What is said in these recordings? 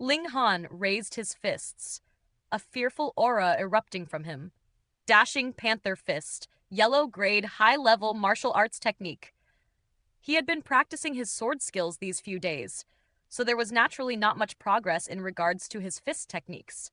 Ling Han raised his fists, a fearful aura erupting from him. Dashing Panther Fist, yellow-grade high-level martial arts technique. He had been practicing his sword skills these few days, so there was naturally not much progress in regards to his fist techniques.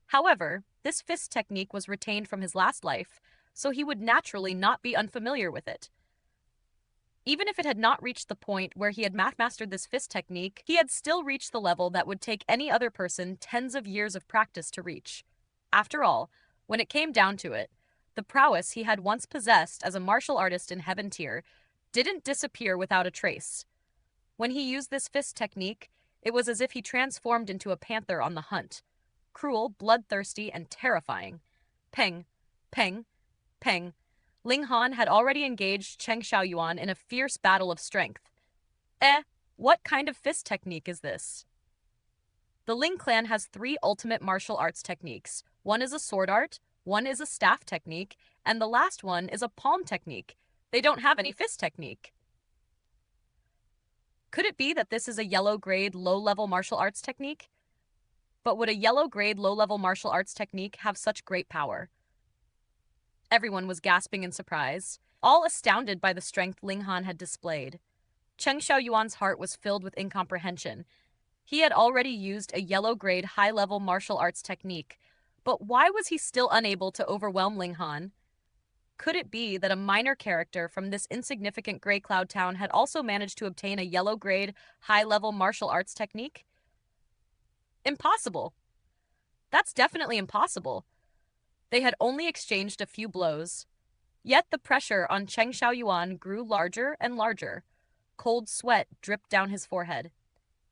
However, this fist technique was retained from his last life, so he would naturally not be unfamiliar with it. Even if it had not reached the point where he had mastered this fist technique, he had still reached the level that would take any other person tens of years of practice to reach. After all, when it came down to it, the prowess he had once possessed as a martial artist in Heaven Tier didn't disappear without a trace. When he used this fist technique, it was as if he transformed into a panther on the hunt. Cruel, bloodthirsty, and terrifying. Peng, peng, peng. Ling Han had already engaged Xuanhuan in a fierce battle of strength. What kind of fist technique is this? The Ling clan has 3 ultimate martial arts techniques. One is a sword art, one is a staff technique, and the last one is a palm technique. They don't have any fist technique. Could it be that this is a yellow-grade, low-level martial arts technique? But would a yellow-grade, low-level martial arts technique have such great power? Everyone was gasping in surprise, all astounded by the strength Ling Han had displayed. Xuanhuan's heart was filled with incomprehension. He had already used a yellow-grade, high-level martial arts technique, but why was he still unable to overwhelm Ling Han? Could it be that a minor character from this insignificant Grey Cloud town had also managed to obtain a yellow-grade, high-level martial arts technique? Impossible. That's definitely impossible. They had only exchanged a few blows. Yet the pressure on Xuanhuan grew larger and larger. Cold sweat dripped down his forehead.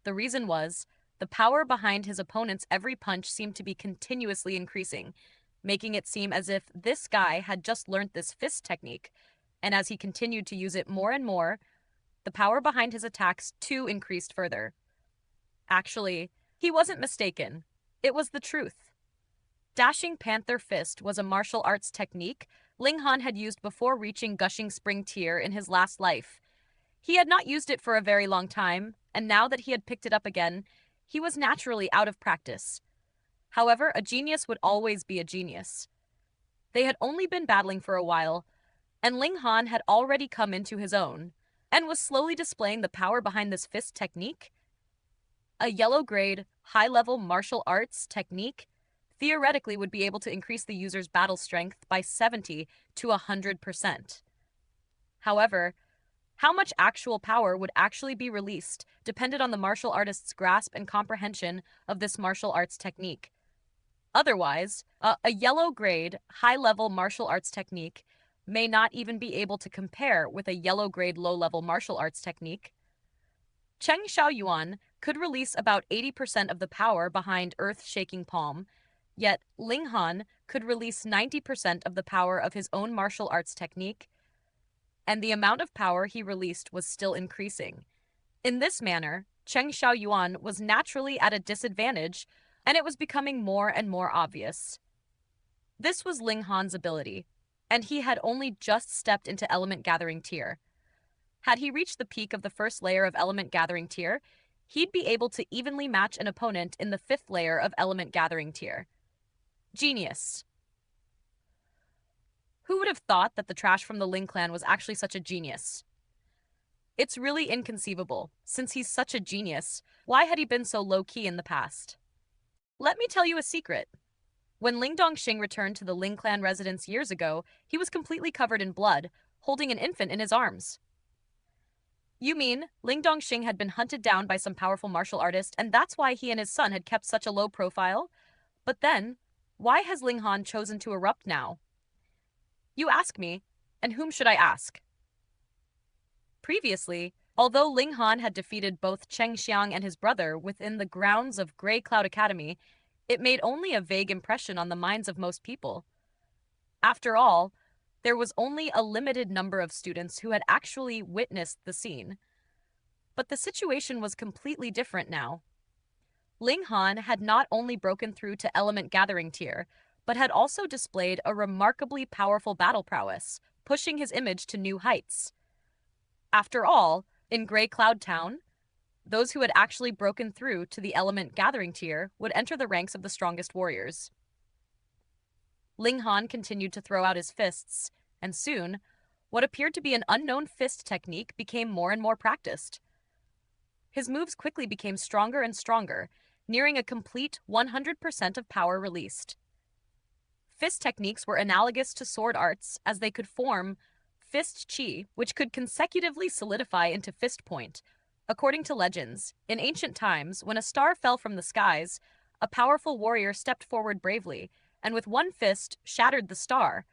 The reason was, the power behind his opponent's every punch seemed to be continuously increasing, making it seem as if this guy had just learnt this fist technique, and as he continued to use it more and more, the power behind his attacks too increased further. Actually, he wasn't mistaken. It was the truth. Dashing Panther Fist was a martial arts technique Ling Han had used before reaching Gushing Spring Tier in his last life. He had not used it for a very long time, and now that he had picked it up again, he was naturally out of practice. However, a genius would always be a genius. They had only been battling for a while, and Ling Han had already come into his own, and was slowly displaying the power behind this fist technique. A yellow-grade, high-level martial arts technique theoretically would be able to increase the user's battle strength by 70 to 100%. However, how much actual power would actually be released depended on the martial artist's grasp and comprehension of this martial arts technique. Otherwise, a yellow-grade, high-level martial arts technique may not even be able to compare with a yellow-grade, low-level martial arts technique. Xuanhuan could release about 80% of the power behind Earth-Shaking Palm, yet Ling Han could release 90% of the power of his own martial arts technique, and the amount of power he released was still increasing. In this manner, Xuanhuan was naturally at a disadvantage, and it was becoming more and more obvious. This was Ling Han's ability, and he had only just stepped into Element Gathering Tier. Had he reached the peak of the first layer of Element Gathering Tier, he'd be able to evenly match an opponent in the 5th layer of Element Gathering Tier. Genius. Who would have thought that the trash from the Ling clan was actually such a genius? It's really inconceivable. Since he's such a genius, why had he been so low-key in the past? Let me tell you a secret. When Ling Dongxing returned to the Ling clan residence years ago, he was completely covered in blood, holding an infant in his arms. You mean, Ling Dongxing had been hunted down by some powerful martial artist, and that's why he and his son had kept such a low profile? But then, why has Ling Han chosen to erupt now? You ask me, and whom should I ask? Previously, although Ling Han had defeated both Cheng Xiang and his brother within the grounds of Grey Cloud Academy, it made only a vague impression on the minds of most people. After all, there was only a limited number of students who had actually witnessed the scene. But the situation was completely different now. Ling Han had not only broken through to Element Gathering Tier, but had also displayed a remarkably powerful battle prowess, pushing his image to new heights. After all, in Grey Cloud Town, Those who had actually broken through to the element gathering tier would enter the ranks of the strongest warriors. Ling Han continued to throw out his fists, and soon, what appeared to be an unknown fist technique became more and more practiced. His moves quickly became stronger and stronger, nearing a complete 100% of power released. Fist techniques were analogous to sword arts as they could form fist chi, which could consecutively solidify into fist point. According to legends, in ancient times, when a star fell from the skies, a powerful warrior stepped forward bravely and with one fist shattered the star.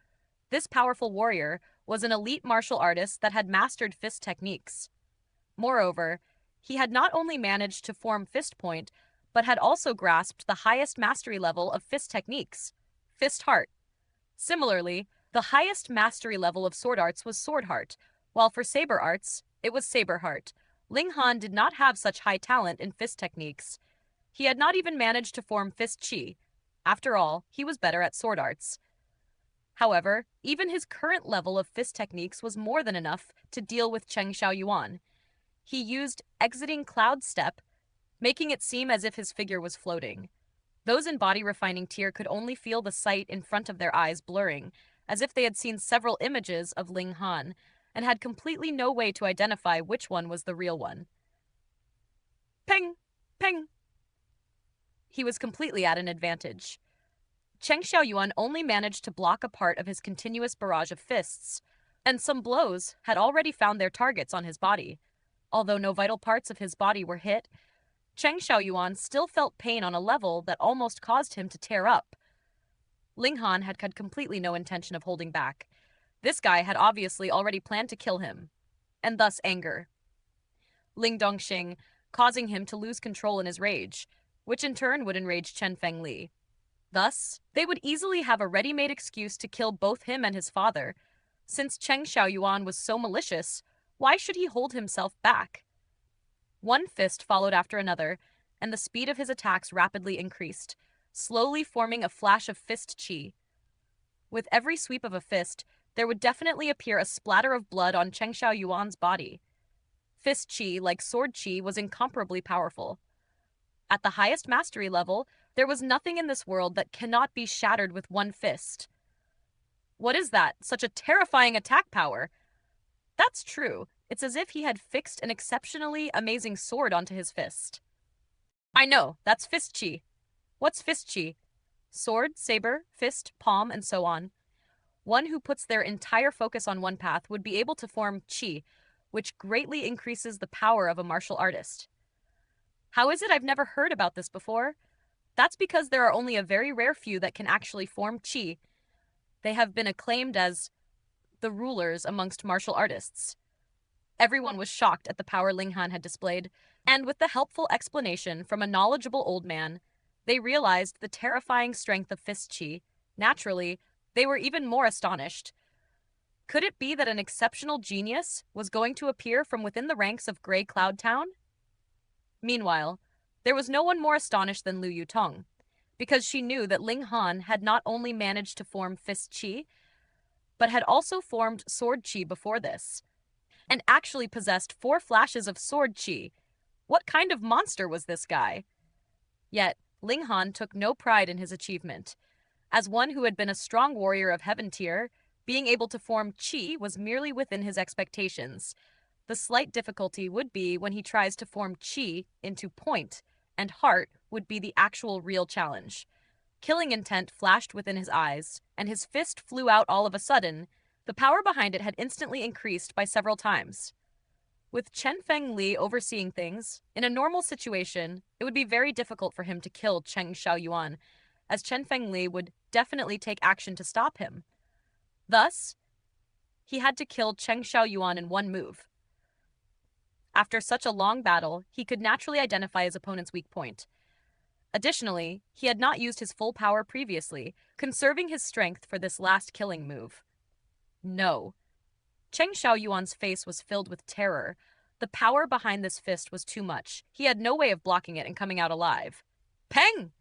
This powerful warrior was an elite martial artist that had mastered fist techniques. Moreover, he had not only managed to form fist point, but had also grasped the highest mastery level of fist techniques, fist heart. Similarly, the highest mastery level of sword arts was sword heart, while for saber arts, it was saber heart. Ling Han did not have such high talent in fist techniques. He had not even managed to form fist chi. After all, he was better at sword arts. However, even his current level of fist techniques was more than enough to deal with Cheng Xiaoyuan. He used exiting cloud step, making it seem as if his figure was floating. Those in body refining tier could only feel the sight in front of their eyes blurring, as if they had seen several images of Ling Han, and had completely no way to identify which one was the real one. Ping! Ping! He was completely at an advantage. Cheng Xiaoyuan only managed to block a part of his continuous barrage of fists, and some blows had already found their targets on his body. Although no vital parts of his body were hit, Cheng Xiaoyuan still felt pain on a level that almost caused him to tear up. Ling Han had completely no intention of holding back. This guy had obviously already planned to kill him, and thus anger. Ling Dongxing, causing him to lose control in his rage, which in turn would enrage Chen Fengli. Thus, they would easily have a ready-made excuse to kill both him and his father. Since Cheng Xiaoyuan was so malicious, why should he hold himself back? One fist followed after another, and the speed of his attacks rapidly increased, slowly forming a flash of fist chi. With every sweep of a fist, there would definitely appear a splatter of blood on Cheng Xiaoyuan's body. Fist chi, like sword chi, was incomparably powerful. At the highest mastery level, there was nothing in this world that cannot be shattered with one fist. What is that? Such a terrifying attack power! That's true. It's as if he had fixed an exceptionally amazing sword onto his fist. I know, that's fist chi. What's fist chi? Sword, saber, fist, palm, and so on. One who puts their entire focus on one path would be able to form chi, which greatly increases the power of a martial artist. How is it I've never heard about this before? That's because there are only a very rare few that can actually form chi. They have been acclaimed as the rulers amongst martial artists. Everyone was shocked at the power Ling Han had displayed, and with the helpful explanation from a knowledgeable old man, they realized the terrifying strength of fist chi. Naturally, they were even more astonished. Could it be that an exceptional genius was going to appear from within the ranks of Grey Cloud Town? Meanwhile, there was no one more astonished than Lu Yutong, because she knew that Ling Han had not only managed to form fist chi, but had also formed sword chi before this, and actually possessed 4 flashes of sword chi. What kind of monster was this guy? Yet, Ling Han took no pride in his achievement. As one who had been a strong warrior of heaven tier, being able to form chi was merely within his expectations. The slight difficulty would be when he tries to form chi into point, and heart would be the actual real challenge. Killing intent flashed within his eyes, and his fist flew out all of a sudden. The power behind it had instantly increased by several times. With Chen Fengli overseeing things, in a normal situation, it would be very difficult for him to kill Cheng Xiaoyuan, as Chen Fengli would definitely take action to stop him. Thus, he had to kill Cheng Xiaoyuan in one move. After such a long battle, he could naturally identify his opponent's weak point. Additionally, he had not used his full power previously, conserving his strength for this last killing move. No. Cheng Xiaoyuan's face was filled with terror. The power behind this fist was too much. He had no way of blocking it and coming out alive. Peng!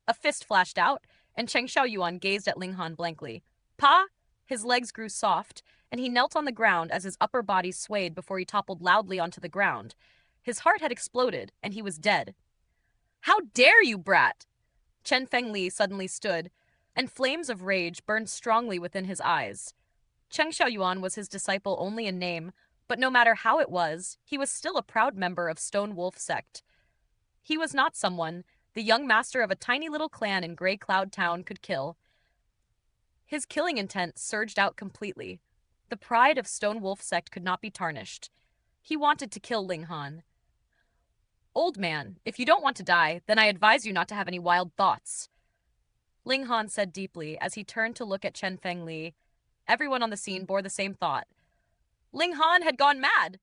A fist flashed out, and Cheng Xiaoyuan gazed at Ling Han blankly. Pa! His legs grew soft, and he knelt on the ground as his upper body swayed before he toppled loudly onto the ground. His heart had exploded, and he was dead. How dare you, brat! Chen Fengli suddenly stood, and flames of rage burned strongly within his eyes. Cheng Xiaoyuan was his disciple only in name, but no matter how it was, he was still a proud member of Stone Wolf sect. He was not someone the young master of a tiny little clan in Grey Cloud Town could kill. His killing intent surged out completely. The pride of Stone Wolf sect could not be tarnished. He wanted to kill Ling Han. Old man, if you don't want to die, then I advise you not to have any wild thoughts. Ling Han said deeply as he turned to look at Chen Fengli. Everyone on the scene bore the same thought. Ling Han had gone mad.